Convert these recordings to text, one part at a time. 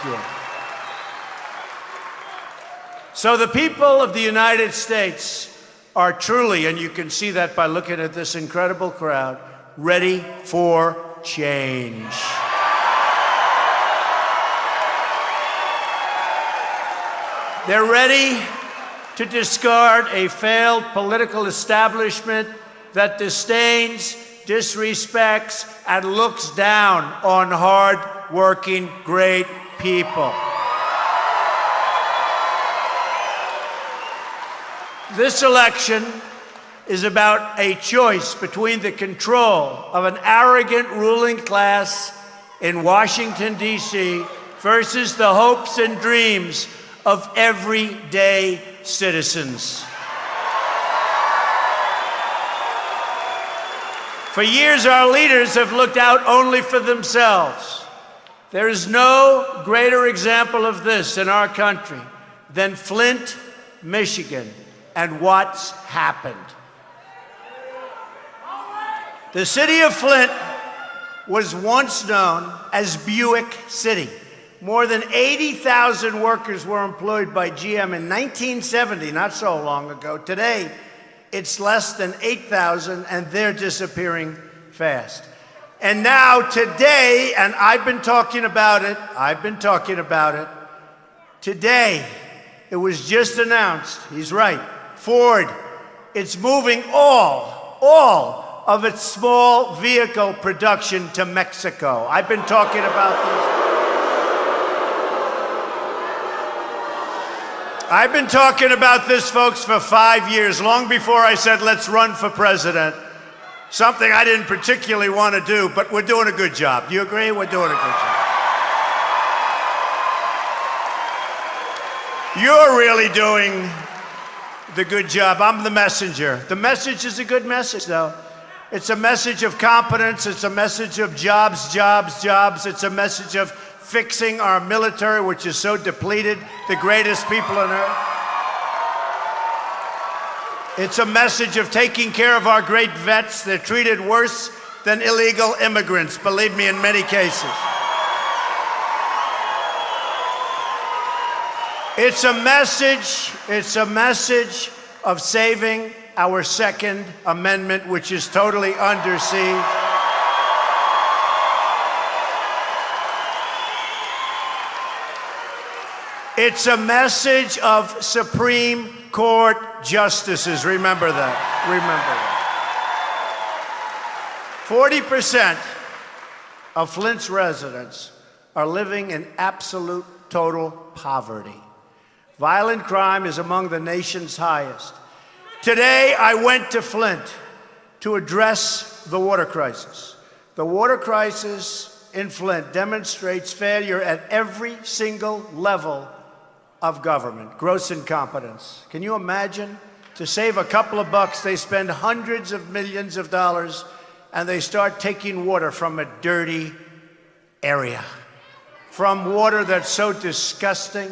year. So the people of the United States are truly, and you can see that by looking at this incredible crowd, ready for change. They're ready to discard a failed political establishment that disdains, disrespects, and looks down on hard-working, great people. This election is about a choice between the control of an arrogant ruling class in Washington, D.C. versus the hopes and dreams of everyday citizens. For years, our leaders have looked out only for themselves. There is no greater example of this in our country than Flint, Michigan, and what's happened. The city of Flint was once known as Buick City. More than 80,000 workers were employed by GM in 1970, not so long ago. Today, it's less than 8,000, and they're disappearing fast. And now, today, and I've been talking about it, today, it was just announced, he's right, Ford, it's moving all of its small vehicle production to Mexico. I've been talking about this. I've been talking about this, folks, for 5 years, long before I said, let's run for president. Something I didn't particularly want to do, but we're doing a good job. Do you agree? We're doing a good job. You're really doing the good job. I'm the messenger. The message is a good message, though. It's a message of competence. It's a message of jobs, jobs, jobs. It's a message of fixing our military, which is so depleted, the greatest people on earth. It's a message of taking care of our great vets. They're treated worse than illegal immigrants, believe me, in many cases. It's a message of saving our Second Amendment, which is totally under siege. It's a message of Supreme Court justices. Remember that. Remember that. 40% of Flint's residents are living in absolute total poverty. Violent crime is among the nation's highest. Today, I went to Flint to address the water crisis. The water crisis in Flint demonstrates failure at every single level of government, gross incompetence. Can you imagine? To save a couple of bucks, they spend hundreds of millions of dollars, and they start taking water from a dirty area, from water that's so disgusting.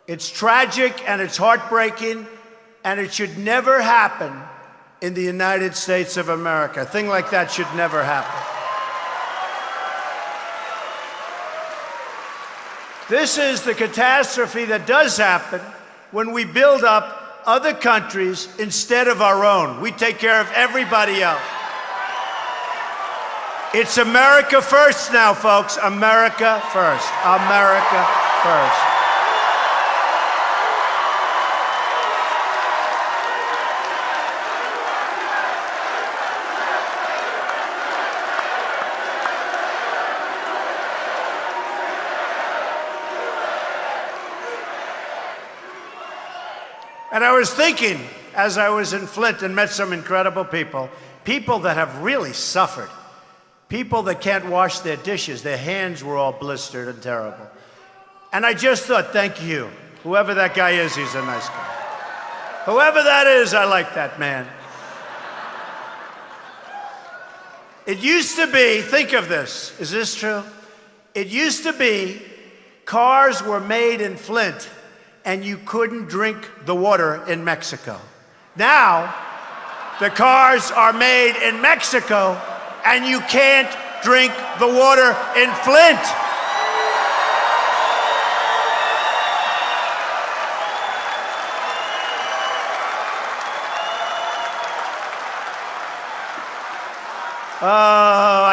It's tragic and it's heartbreaking, and it should never happen in the United States of America. A thing like that should never happen. This is the catastrophe that does happen when we build up other countries instead of our own. We take care of everybody else. It's America first now, folks. America first. America first. And I was thinking, as I was in Flint and met some incredible people, people that have really suffered, people that can't wash their dishes, their hands were all blistered and terrible. And I just thought, thank you. Whoever that guy is, he's a nice guy. Whoever that is, I like that man. It used to be, think of this, is this true? It used to be cars were made in Flint and you couldn't drink the water in Mexico. Now, the cars are made in Mexico and you can't drink the water in Flint.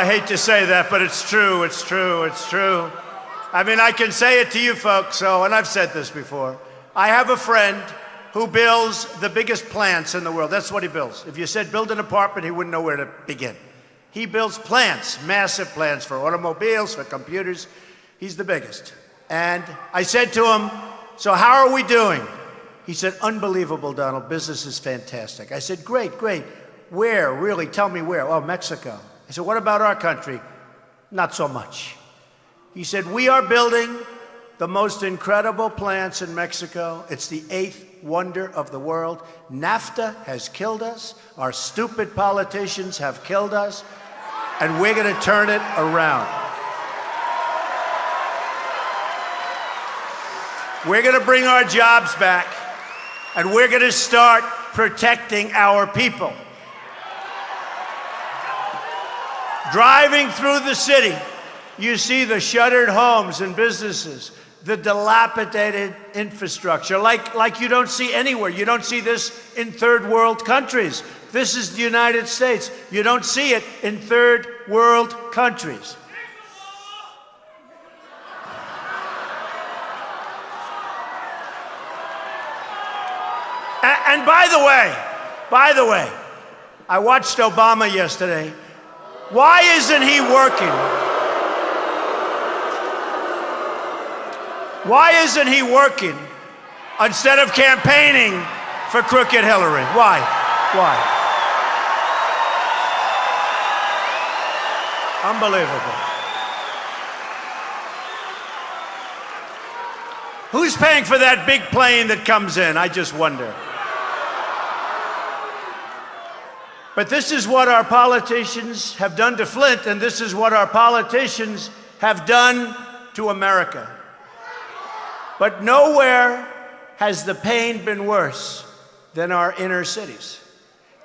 hate to say that, but it's true, it's true, it's true. I mean, I can say it to you folks, and I've said this before. I have a friend who builds the biggest plants in the world. That's what he builds. If you said build an apartment, he wouldn't know where to begin. He builds plants, massive plants for automobiles, for computers. He's the biggest. And I said to him, so how are we doing? He said, unbelievable, Donald. Business is fantastic. I said, great, great. Where? Really? Tell me where. Oh, Mexico. I said, what about our country? Not so much. He said, we are building the most incredible plants in Mexico. It's the 8th wonder of the world. NAFTA has killed us. Our stupid politicians have killed us. And we're going to turn it around. We're going to bring our jobs back. And we're going to start protecting our people. Driving through the city, you see the shuttered homes and businesses, the dilapidated infrastructure, like you don't see anywhere. You don't see this in third world countries. This is the United States. You don't see it in third world countries. And by the way, I watched Obama yesterday. Why isn't he working? Why isn't he working instead of campaigning for crooked Hillary? Why? Why? Unbelievable. Who's paying for that big plane that comes in? I just wonder. But this is what our politicians have done to Flint, and this is what our politicians have done to America. But nowhere has the pain been worse than our inner cities.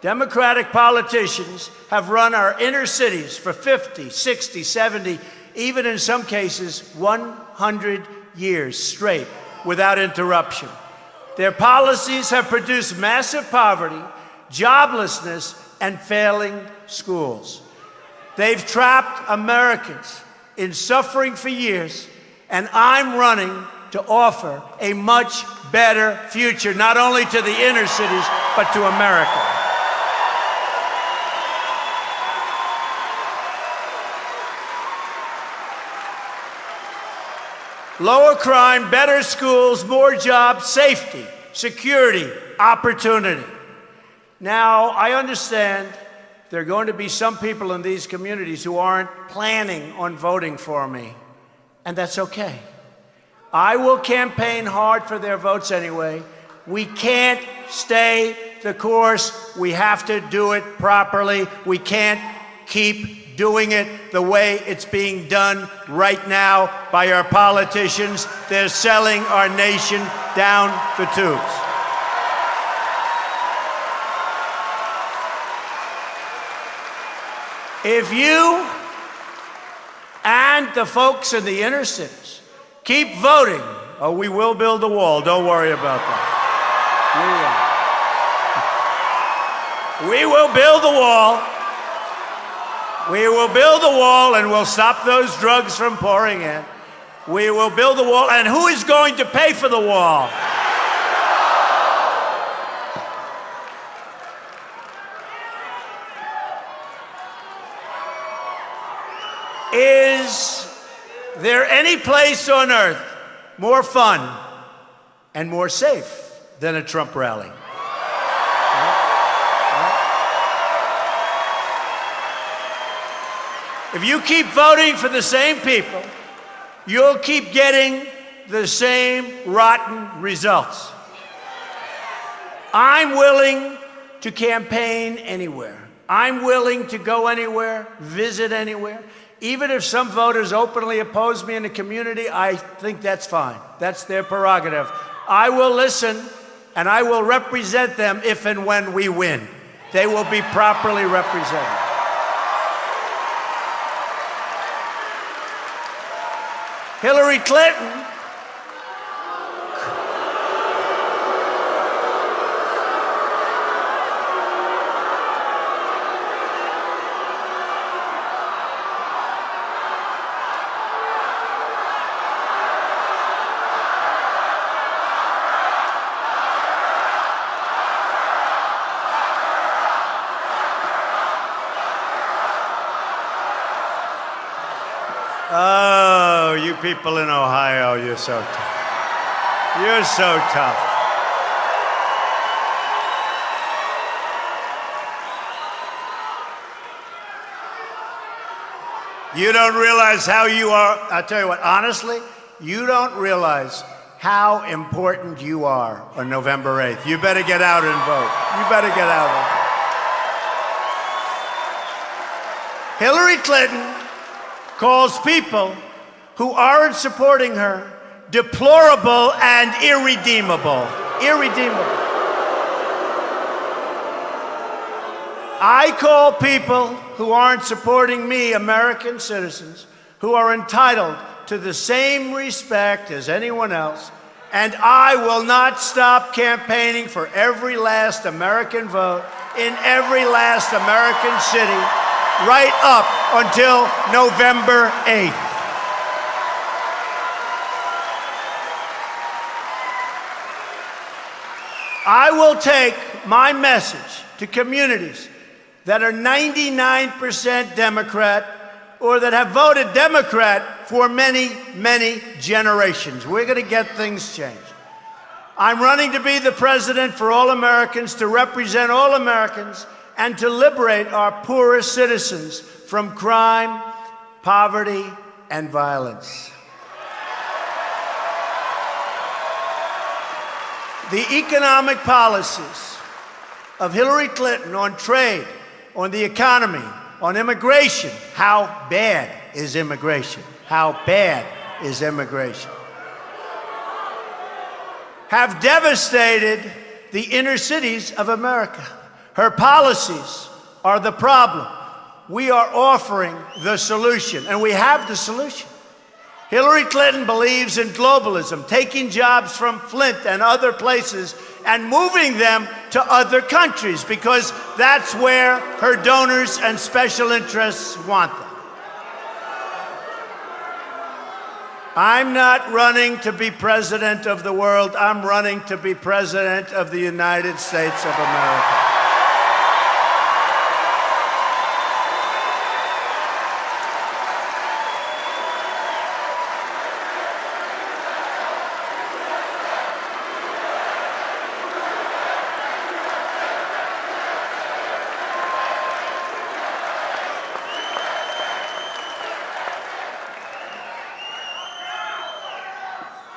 Democratic politicians have run our inner cities for 50, 60, 70, even in some cases 100 years straight without interruption. Their policies have produced massive poverty, joblessness, and failing schools. They've trapped Americans in suffering for years, and I'm running to offer a much better future, not only to the inner cities, but to America. Lower crime, better schools, more jobs, safety, security, opportunity. Now, I understand there are going to be some people in these communities who aren't planning on voting for me, and that's okay. I will campaign hard for their votes anyway. We can't stay the course. We have to do it properly. We can't keep doing it the way it's being done right now by our politicians. They're selling our nation down the tubes. If you and the folks in the inner cities keep voting, oh, we will build a wall. Don't worry about that. We will build the wall. We will build the wall, and we'll stop those drugs from pouring in. We will build the wall, and who is going to pay for the wall? Is there any place on earth more fun and more safe than a Trump rally? If you keep voting for the same people, you'll keep getting the same rotten results. I'm willing to campaign anywhere. I'm willing to go anywhere, visit anywhere. Even if some voters openly oppose me in the community, I think that's fine. That's their prerogative. I will listen, and I will represent them if and when we win. They will be properly represented. Hillary Clinton people in Ohio, you're so tough. You're so tough. You don't realize how you are. I'll tell you what, honestly, you don't realize how important you are on November 8th. You better get out and vote. You better get out and vote. Hillary Clinton calls people who aren't supporting her deplorable and irredeemable. Irredeemable. I call people who aren't supporting me, American citizens, who are entitled to the same respect as anyone else, and I will not stop campaigning for every last American vote in every last American city right up until November 8th. I will take my message to communities that are 99% Democrat or that have voted Democrat for many, many generations. We're going to get things changed. I'm running to be the president for all Americans, to represent all Americans, and to liberate our poorest citizens from crime, poverty, and violence. The economic policies of Hillary Clinton on trade, on the economy, on immigration. How bad is immigration? How bad is immigration? Have devastated the inner cities of America. Her policies are the problem. We are offering the solution, and we have the solution. Hillary Clinton believes in globalism, taking jobs from Flint and other places and moving them to other countries because that's where her donors and special interests want them. I'm not running to be president of the world. I'm running to be president of the United States of America.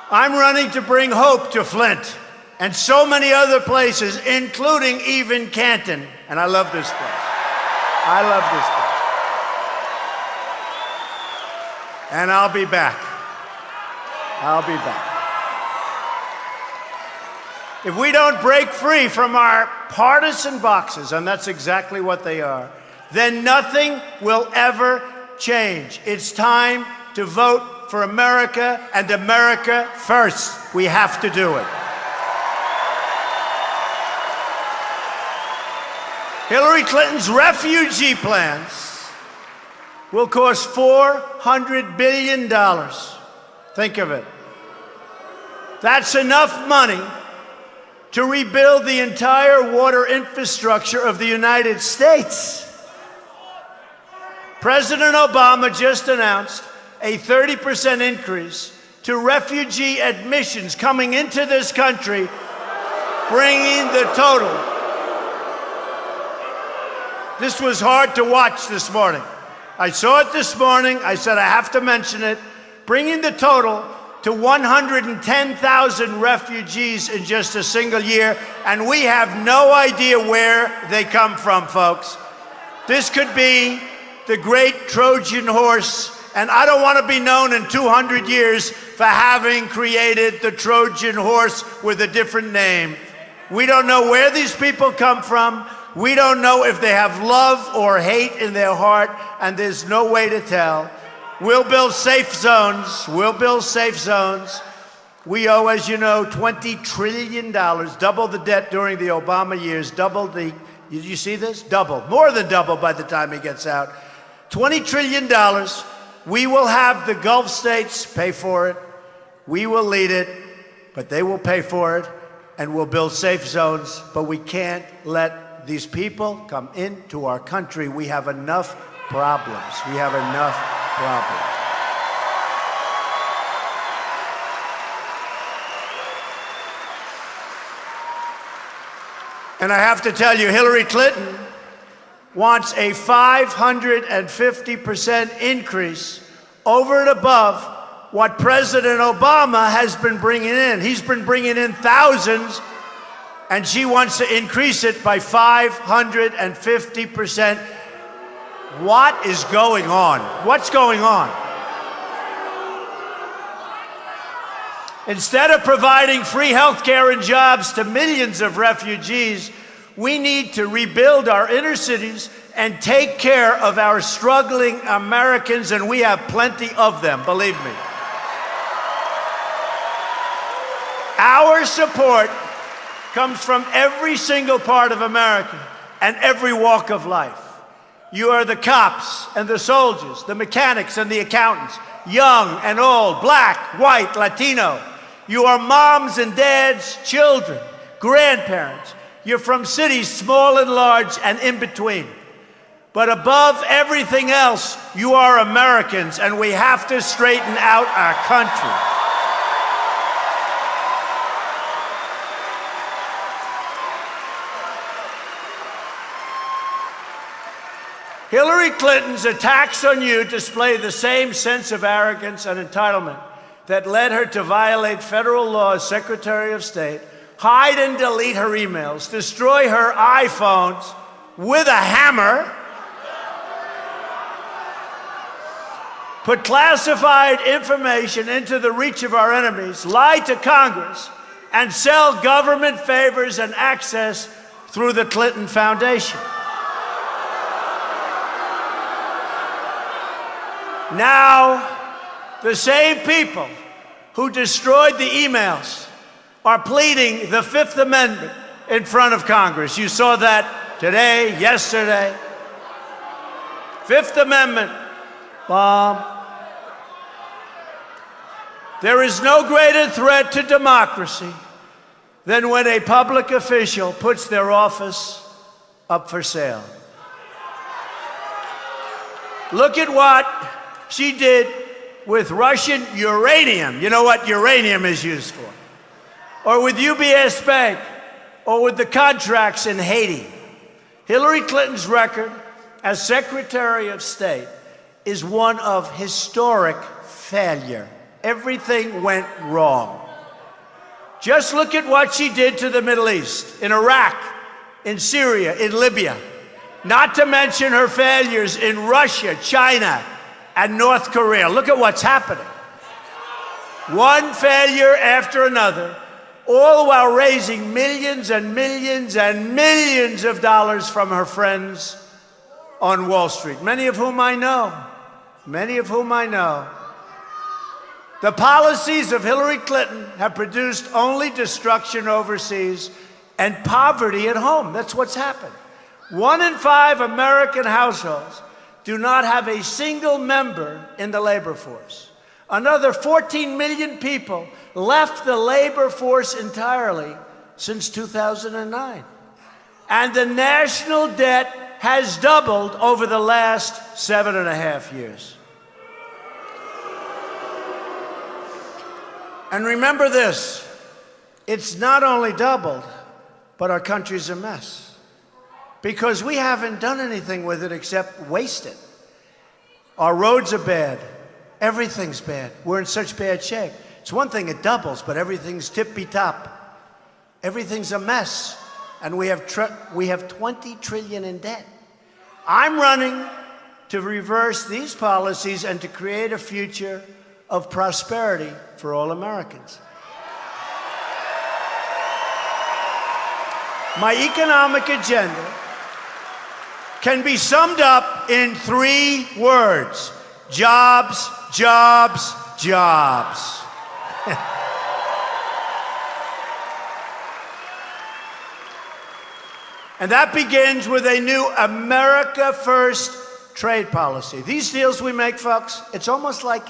I'm running to bring hope to Flint and so many other places, including even Canton. And I love this place. I love this place. And I'll be back. I'll be back. If we don't break free from our partisan boxes, and that's exactly what they are, then nothing will ever change. It's time to vote for America, and America first. We have to do it. Hillary Clinton's refugee plans will cost $400 billion. Think of it. That's enough money to rebuild the entire water infrastructure of the United States. President Obama just announced a 30% increase to refugee admissions coming into this country, bringing the total. This was hard to watch this morning. I saw it this morning. I said, I have to mention it. Bringing the total to 110,000 refugees in just a single year, and we have no idea where they come from, folks. This could be the great Trojan horse. And I don't want to be known in 200 years for having created the Trojan horse with a different name. We don't know where these people come from. We don't know if they have love or hate in their heart, and there's no way to tell. We'll build safe zones. We'll build safe zones. We owe, as you know, $20 trillion, double the debt during the Obama years, double the, did you see this? Double, more than double by the time he gets out. $20 trillion. We will have the Gulf states pay for it. We will lead it, but they will pay for it, and we'll build safe zones. But we can't let these people come into our country. We have enough problems. We have enough problems. And I have to tell you, Hillary Clinton wants a 550% increase over and above what President Obama has been bringing in. He's been bringing in thousands, and she wants to increase it by 550%. What is going on? What's going on? Instead of providing free health care and jobs to millions of refugees, we need to rebuild our inner cities and take care of our struggling Americans, and we have plenty of them, believe me. Our support comes from every single part of America and every walk of life. You are the cops and the soldiers, the mechanics and the accountants, young and old, black, white, Latino. You are moms and dads, children, grandparents. You're from cities small and large and in between. But above everything else, you are Americans, and we have to straighten out our country. Hillary Clinton's attacks on you display the same sense of arrogance and entitlement that led her to violate federal law as Secretary of State, hide and delete her emails, destroy her iPhones with a hammer, put classified information into the reach of our enemies, lie to Congress, and sell government favors and access through the Clinton Foundation. Now, the same people who destroyed the emails are pleading the Fifth Amendment in front of Congress. You saw that today, yesterday. Fifth Amendment, bomb. There is no greater threat to democracy than when a public official puts their office up for sale. Look at what she did with Russian uranium. You know what uranium is used for. Or with UBS Bank, or with the contracts in Haiti. Hillary Clinton's record as Secretary of State is one of historic failure. Everything went wrong. Just look at what she did to the Middle East, in Iraq, in Syria, in Libya. Not to mention her failures in Russia, China, and North Korea. Look at what's happening. One failure after another, all while raising millions and millions and millions of dollars from her friends on Wall Street, many of whom I know. The policies of Hillary Clinton have produced only destruction overseas and poverty at home. That's what's happened. 1 in 5 American households do not have a single member in the labor force. Another 14 million people left the labor force entirely since 2009. And the national debt has doubled over the last 7.5 years. And remember this, it's not only doubled, but our country's a mess. Because we haven't done anything with it except waste it. Our roads are bad. Everything's bad. We're in such bad shape. It's one thing it doubles, but everything's tippy-top. Everything's a mess. And we have 20 trillion in debt. I'm running to reverse these policies and to create a future of prosperity for all Americans. My economic agenda can be summed up in 3 words: jobs, jobs, jobs. And that begins with a new America First trade policy. These deals we make, folks, it's almost like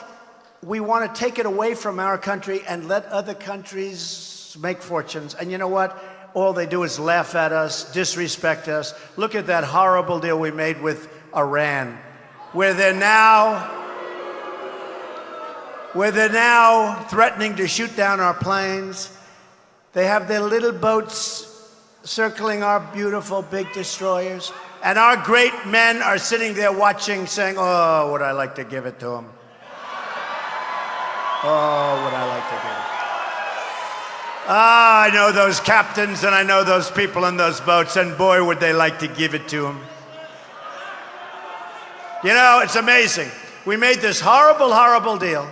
we want to take it away from our country and let other countries make fortunes. And you know what? All they do is laugh at us, disrespect us. Look at that horrible deal we made with Iran, where they're now threatening to shoot down our planes. They have their little boats circling our beautiful big destroyers. And our great men are sitting there watching, saying, oh, would I like to give it to them? Oh, would I like to give it? Ah, I know those captains and I know those people in those boats, and boy, would they like to give it to them. You know, it's amazing. We made this horrible, horrible deal,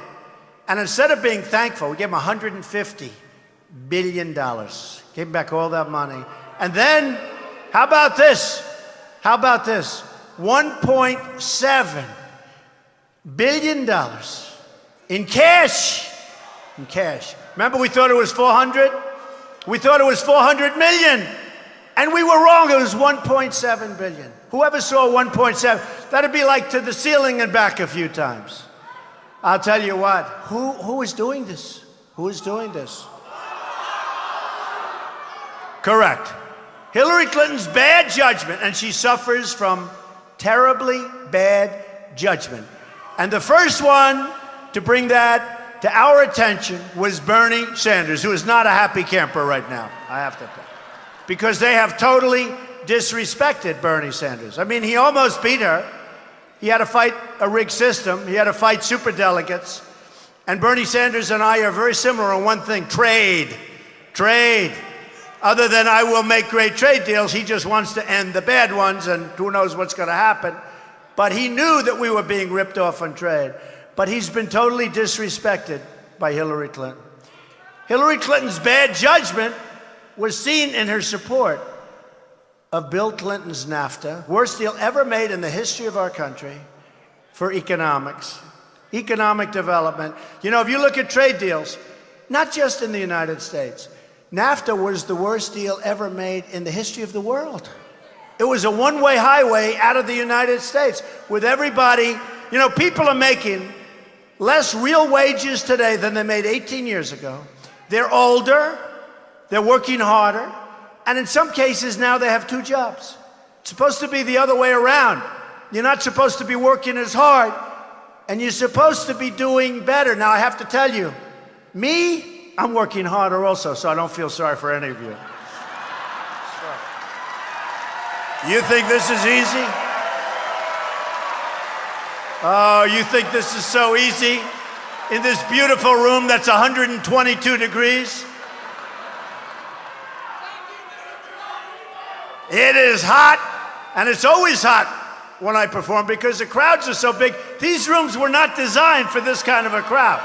and instead of being thankful, we gave them $150 billion. Gave back all that money. And then, how about this? How about this? $1.7 billion in cash. In cash. Remember, we thought it was 400? We thought it was 400 million. And we were wrong. It was 1.7 billion. Whoever saw 1.7, that'd be like to the ceiling and back a few times. I'll tell you what, who is doing this? Who is doing this? Correct. Hillary Clinton's bad judgment, and she suffers from terribly bad judgment. And the first one to bring that to our attention was Bernie Sanders, who is not a happy camper right now, I have to tell you. Because they have totally disrespected Bernie Sanders. I mean, he almost beat her. He had to fight a rigged system. He had to fight superdelegates. And Bernie Sanders and I are very similar on one thing: trade. Trade. Other than I will make great trade deals, he just wants to end the bad ones, and who knows what's going to happen. But he knew that we were being ripped off on trade. But he's been totally disrespected by Hillary Clinton. Hillary Clinton's bad judgment was seen in her support of Bill Clinton's NAFTA, worst deal ever made in the history of our country for economics, economic development. You know, if you look at trade deals, not just in the United States, NAFTA was the worst deal ever made in the history of the world. It was a one-way highway out of the United States with everybody. You know, people are making less real wages today than they made 18 years ago. They're older, they're working harder, and in some cases now they have two jobs. It's supposed to be the other way around. You're not supposed to be working as hard, and you're supposed to be doing better. Now, I have to tell you, I'm working harder also, so I don't feel sorry for any of you. You think this is easy? Oh, you think this is so easy? In this beautiful room that's 122 degrees? It is hot, and it's always hot when I perform because the crowds are so big. These rooms were not designed for this kind of a crowd.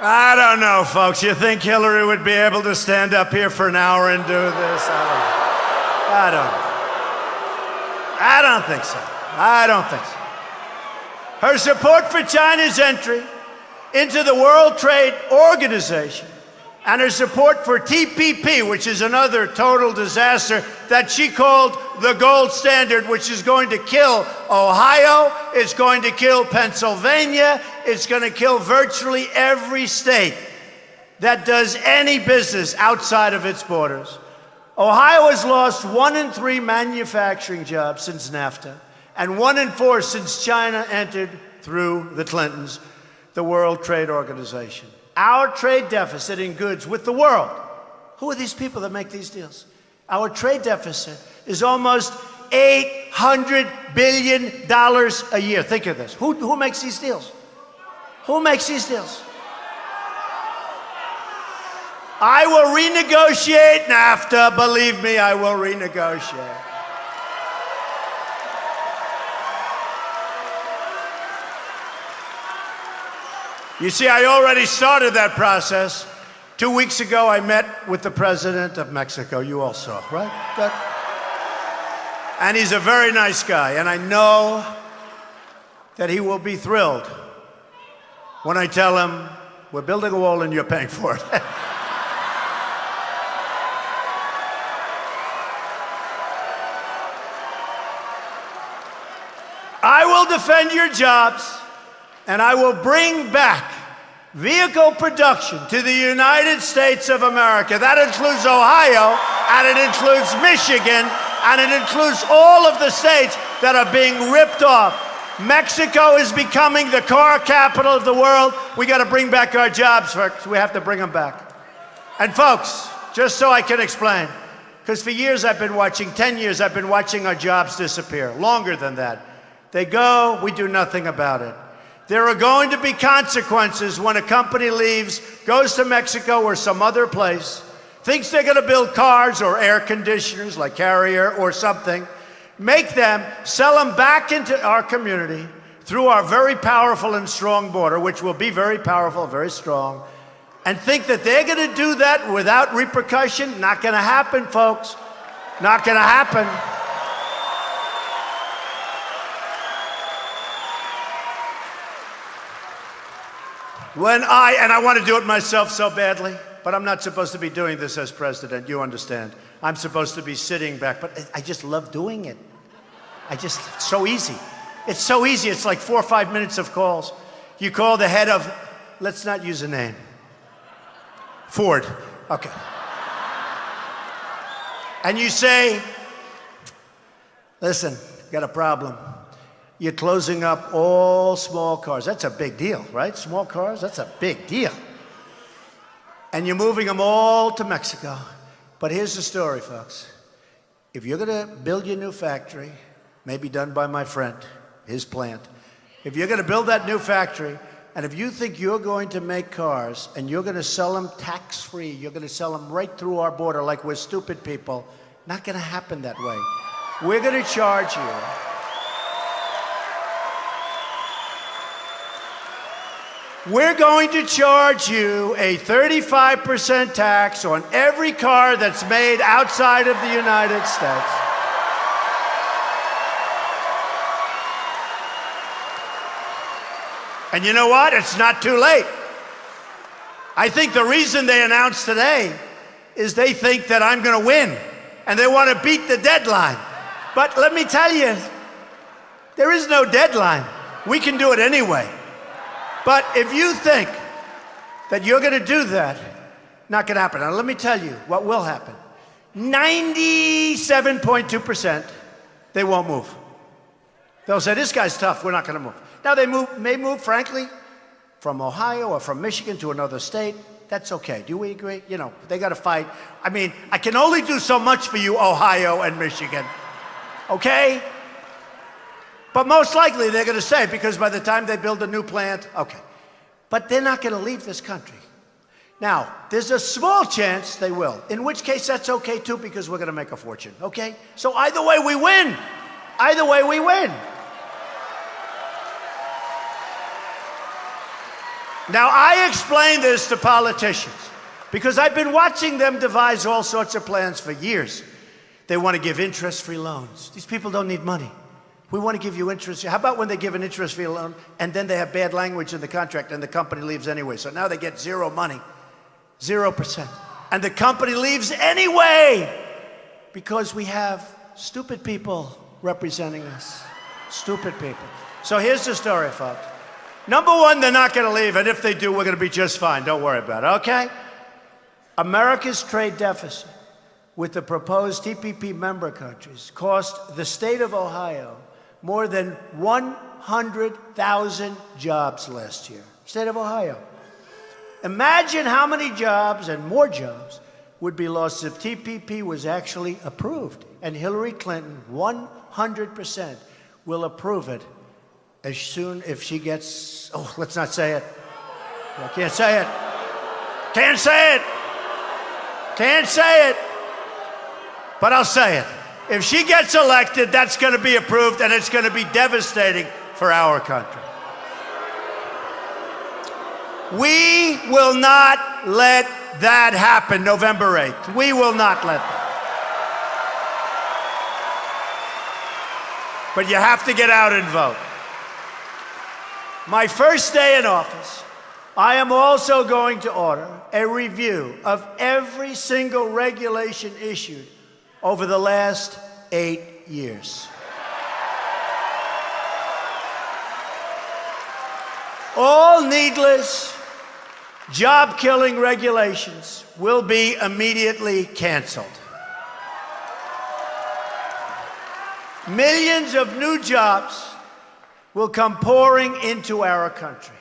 I don't know, folks. You think Hillary would be able to stand up here for an hour and do this? I don't think so. I don't think so. Her support for China's entry into the World Trade Organization and her support for TPP, which is another total disaster that she called the gold standard, which is going to kill Ohio, it's going to kill Pennsylvania, it's going to kill virtually every state that does any business outside of its borders. Ohio has lost 1 in 3 manufacturing jobs since NAFTA, and 1 in 4 since China entered through the Clintons, the World Trade Organization. Our trade deficit in goods with the world, who are these people that make these deals? Our trade deficit is almost $800 billion a year. Think of this. Who makes these deals? Who makes these deals? I will renegotiate NAFTA. Believe me, I will renegotiate. You see, I already started that process. 2 weeks ago, I met with the president of Mexico. You all saw, right? Good. And he's a very nice guy, and I know that he will be thrilled when I tell him, we're building a wall and you're paying for it. I will defend your jobs, and I will bring back vehicle production to the United States of America. That includes Ohio, and it includes Michigan, and it includes all of the states that are being ripped off. Mexico is becoming the car capital of the world. We got to bring back our jobs, folks. We have to bring them back. And folks, just so I can explain, because for years I've been watching, 10 years I've been watching our jobs disappear, longer than that. They go, we do nothing about it. There are going to be consequences when a company leaves, goes to Mexico or some other place, thinks they're going to build cars or air conditioners like Carrier or something, make them, sell them back into our community through our very powerful and strong border, which will be very powerful, very strong, and think that they're going to do that without repercussion. Not going to happen, folks. Not going to happen. I want to do it myself so badly, but I'm not supposed to be doing this as president, you understand. I'm supposed to be sitting back, but I just love doing it. It's so easy. It's so easy. It's like 4 or 5 minutes of calls. You call the head of, let's not use a name. Ford. Okay. And you say, listen, got a problem. You're closing up all small cars. That's a big deal, right? Small cars, that's a big deal. And you're moving them all to Mexico. But here's the story, folks. If you're going to build your new factory, maybe done by my friend, his plant, if you're going to build that new factory, and if you think you're going to make cars and you're going to sell them tax-free, you're going to sell them right through our border like we're stupid people, not going to happen that way. We're going to charge you. We're going to charge you a 35% tax on every car that's made outside of the United States. And you know what? It's not too late. I think the reason they announced today is they think that I'm going to win, and they want to beat the deadline. But let me tell you, there is no deadline. We can do it anyway. But if you think that you're going to do that, not going to happen. Now, let me tell you what will happen. 97.2%, they won't move. They'll say, this guy's tough, we're not going to move. Now, they may move, frankly, from Ohio or from Michigan to another state. That's okay. Do we agree? You know, they got to fight. I mean, I can only do so much for you, Ohio and Michigan. Okay? But most likely they're going to say, because by the time they build a new plant, okay. But they're not going to leave this country. Now, there's a small chance they will, in which case that's okay too, because we're going to make a fortune, okay? So either way we win. Either way we win. Now, I explain this to politicians because I've been watching them devise all sorts of plans for years. They want to give interest-free loans. These people don't need money. We want to give you interest. How about when they give an interest-free loan and then they have bad language in the contract and the company leaves anyway? So now they get zero money, 0%. And the company leaves anyway because we have stupid people representing us. Stupid people. So here's the story, folks. Number one, they're not going to leave, and if they do, we're going to be just fine. Don't worry about it, okay? America's trade deficit with the proposed TPP member countries cost the state of Ohio more than 100,000 jobs last year. State of Ohio. Imagine how many jobs and more jobs would be lost if TPP was actually approved. And Hillary Clinton, 100%, will approve it as soon if she gets, oh, let's not say it. I can't say it. Can't say it. Can't say it. But I'll say it. If she gets elected, that's going to be approved, and it's going to be devastating for our country. We will not let that happen November 8th. We will not let that. But you have to get out and vote. My first day in office, I am also going to order a review of every single regulation issued over the last 8 years. All needless, job-killing regulations will be immediately canceled. Millions of new jobs will come pouring into our country.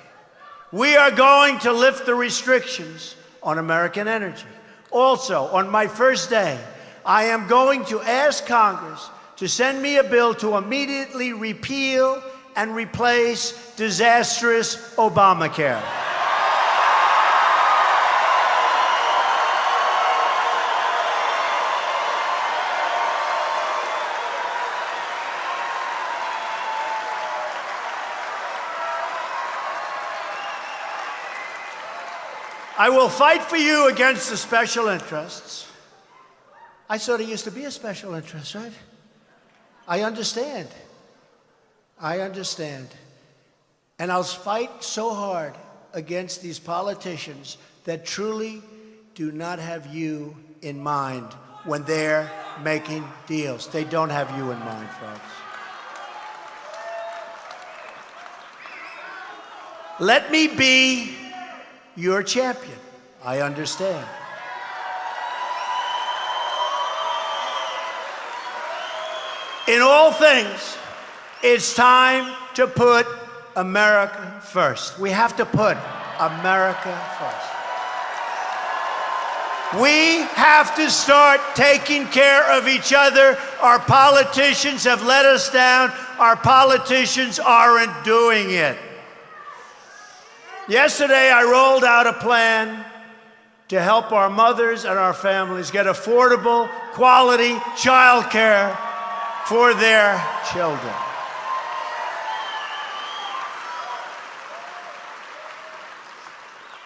We are going to lift the restrictions on American energy. Also, on my first day, I am going to ask Congress to send me a bill to immediately repeal and replace disastrous Obamacare. I will fight for you against the special interests. I thought it used to be a special interest, right? I understand. I understand. And I'll fight so hard against these politicians that truly do not have you in mind when they're making deals. They don't have you in mind, folks. Let me be your champion. I understand. In all things, it's time to put America first. We have to put America first. We have to start taking care of each other. Our politicians have let us down. Our politicians aren't doing it. Yesterday, I rolled out a plan to help our mothers and our families get affordable, quality child care for their children.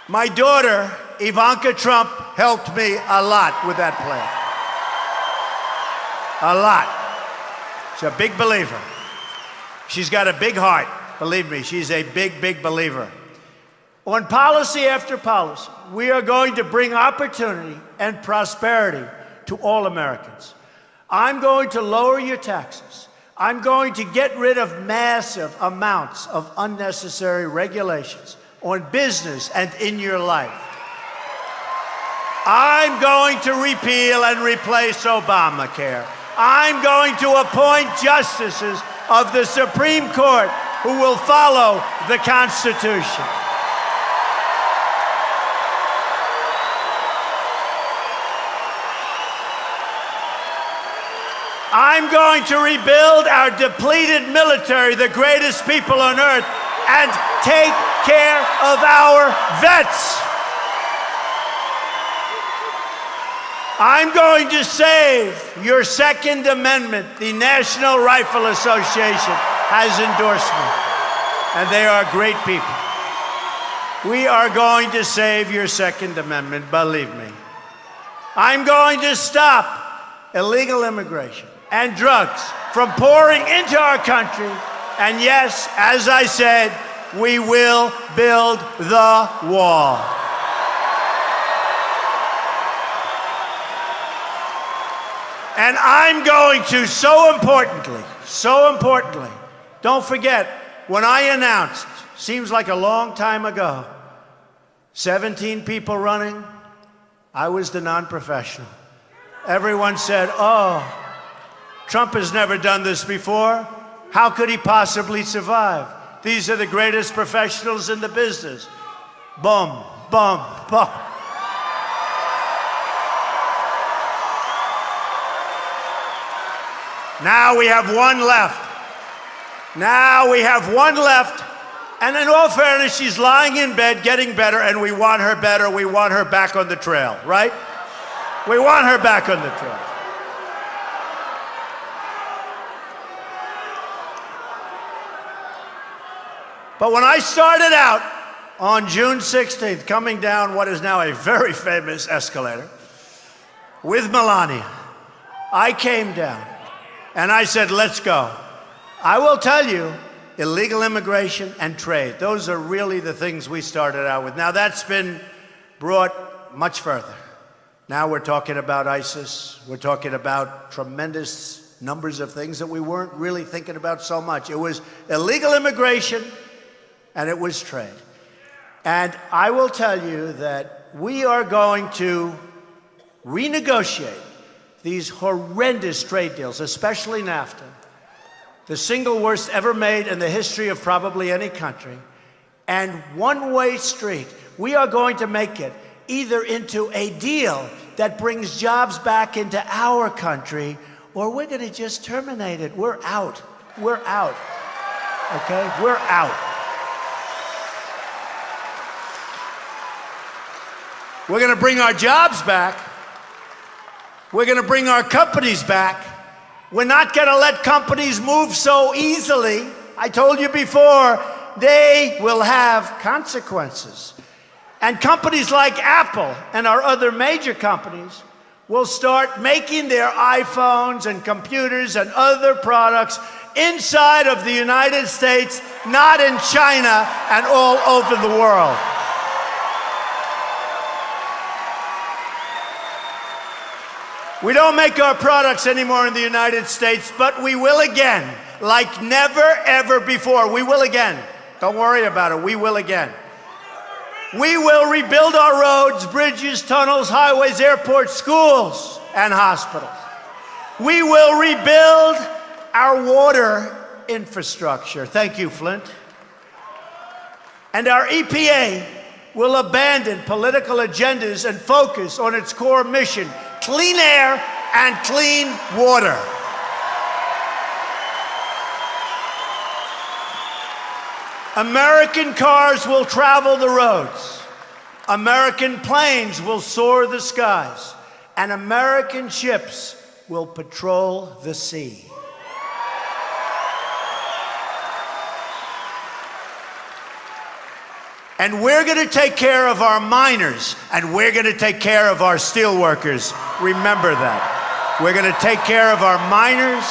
My daughter, Ivanka Trump, helped me a lot with that plan. A lot. She's a big believer. She's got a big heart. Believe me, she's a big, big believer. On policy after policy, we are going to bring opportunity and prosperity to all Americans. I'm going to lower your taxes. I'm going to get rid of massive amounts of unnecessary regulations on business and in your life. I'm going to repeal and replace Obamacare. I'm going to appoint justices of the Supreme Court who will follow the Constitution. I'm going to rebuild our depleted military, the greatest people on earth, and take care of our vets. I'm going to save your Second Amendment. The National Rifle Association has endorsed me, and they are great people. We are going to save your Second Amendment, believe me. I'm going to stop illegal immigration and drugs from pouring into our country. And yes, as I said, we will build the wall. And I'm going to, so importantly, don't forget, when I announced, seems like a long time ago, 17 people running, I was the non-professional. Everyone said, oh, Trump has never done this before. How could he possibly survive? These are the greatest professionals in the business. Boom, boom, boom. Now we have one left. Now we have one left. And in all fairness, she's lying in bed, getting better, and we want her better. We want her back on the trail, right? We want her back on the trail. But when I started out on June 16th, coming down what is now a very famous escalator with Melania, I came down and I said, let's go. I will tell you, illegal immigration and trade, those are really the things we started out with. Now that's been brought much further. Now we're talking about ISIS. We're talking about tremendous numbers of things that we weren't really thinking about so much. It was illegal immigration and it was trade. And I will tell you that we are going to renegotiate these horrendous trade deals, especially NAFTA, the single worst ever made in the history of probably any country, and one-way street. We are going to make it either into a deal that brings jobs back into our country, or we're going to just terminate it. We're out. We're out. Okay? We're out. We're going to bring our jobs back. We're going to bring our companies back. We're not going to let companies move so easily. I told you before, they will have consequences. And companies like Apple and our other major companies will start making their iPhones and computers and other products inside of the United States, not in China and all over the world. We don't make our products anymore in the United States, but we will again, like never, ever before. We will again. Don't worry about it. We will again. We will rebuild our roads, bridges, tunnels, highways, airports, schools, and hospitals. We will rebuild our water infrastructure. Thank you, Flint. And our EPA will abandon political agendas and focus on its core mission: clean air and clean water. American cars will travel the roads. American planes will soar the skies. And American ships will patrol the sea. And we're going to take care of our miners, and we're going to take care of our steelworkers. Remember that. We're going to take care of our miners.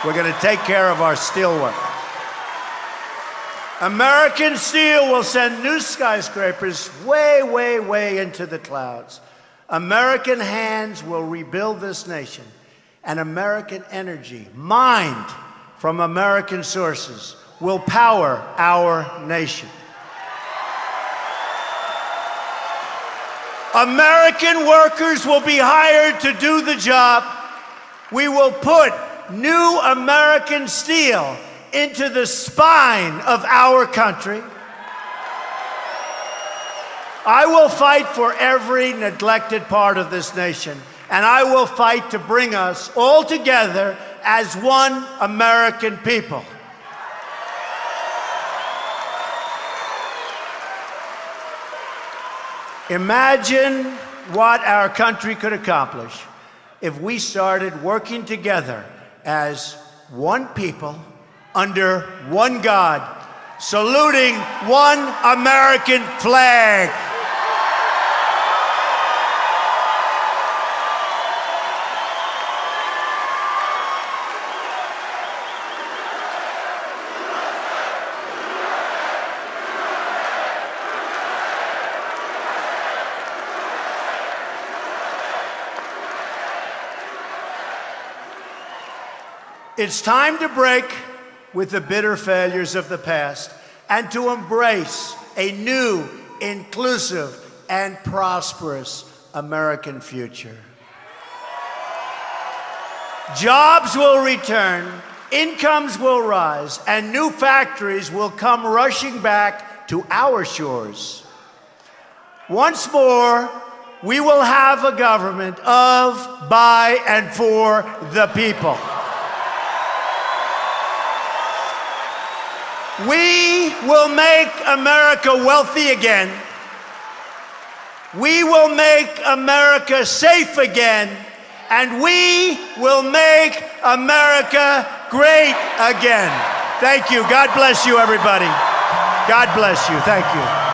We're going to take care of our steelworkers. American steel will send new skyscrapers way, way, way into the clouds. American hands will rebuild this nation. And American energy, mined from American sources, will power our nation. American workers will be hired to do the job. We will put new American steel into the spine of our country. I will fight for every neglected part of this nation, and I will fight to bring us all together as one American people. Imagine what our country could accomplish if we started working together as one people, under one God, saluting one American flag. It's time to break with the bitter failures of the past and to embrace a new, inclusive, and prosperous American future. Jobs will return, incomes will rise, and new factories will come rushing back to our shores. Once more, we will have a government of, by, and for the people. We will make America wealthy again. We will make America safe again. And we will make America great again. Thank you. God bless you, everybody. God bless you. Thank you.